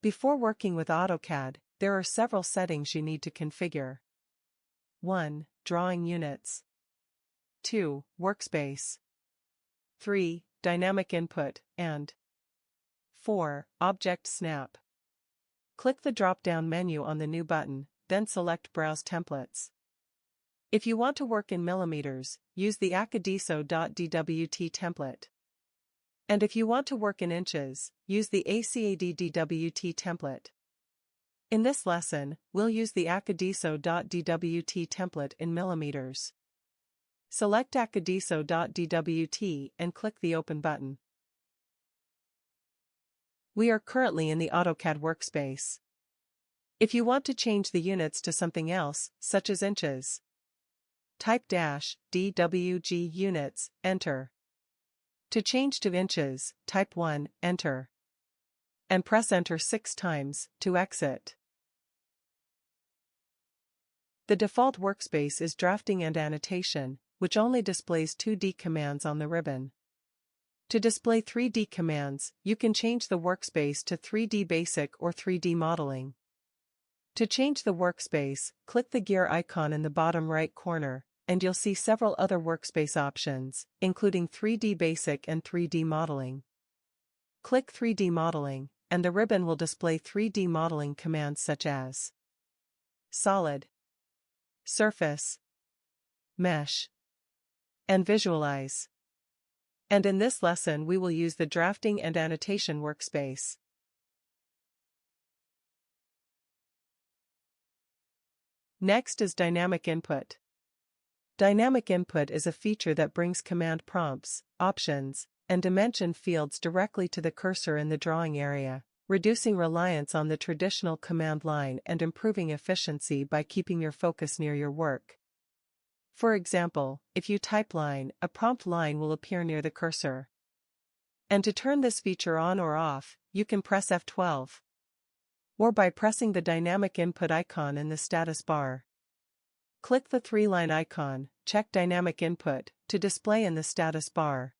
Before working with AutoCAD, there are several settings you need to configure. 1. Drawing units. 2. Workspace. 3. Dynamic input, and 4. Object snap. Click the drop-down menu on the new button, then select Browse Templates. If you want to work in millimeters, use the acadiso.dwt template. And if you want to work in inches, use the ACAD.dwt template. In this lesson, we'll use the acadiso.dwt template in millimeters. Select acadiso.dwt and click the Open button. We are currently in the AutoCAD workspace. If you want to change the units to something else, such as inches, type -dwg units, enter. To change to inches, type 1, enter. And press enter 6 times to exit. The default workspace is drafting and annotation, which only displays 2D commands on the ribbon. To display 3D commands, you can change the workspace to 3D Basic or 3D Modeling. To change the workspace, click the gear icon in the bottom right corner, and you'll see several other workspace options, including 3D Basic and 3D Modeling. Click 3D Modeling, and the ribbon will display 3D modeling commands such as Solid, Surface, Mesh, and Visualize. And in this lesson we will use the Drafting and Annotation workspace. Next is Dynamic Input. Dynamic input is a feature that brings command prompts, options, and dimension fields directly to the cursor in the drawing area, reducing reliance on the traditional command line and improving efficiency by keeping your focus near your work. For example, if you type line, a prompt line will appear near the cursor. And to turn this feature on or off, you can press F12. Or by pressing the dynamic input icon in the status bar. Click the 3-line icon, check Dynamic Input, to display in the status bar.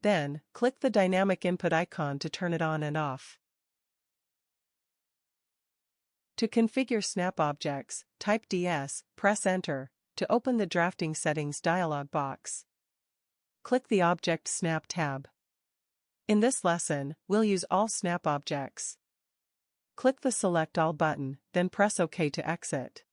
Then, click the Dynamic Input icon to turn it on and off. To configure snap objects, type DS, press Enter, to open the Drafting Settings dialog box. Click the Object Snap tab. In this lesson, we'll use all snap objects. Click the Select All button, then press OK to exit.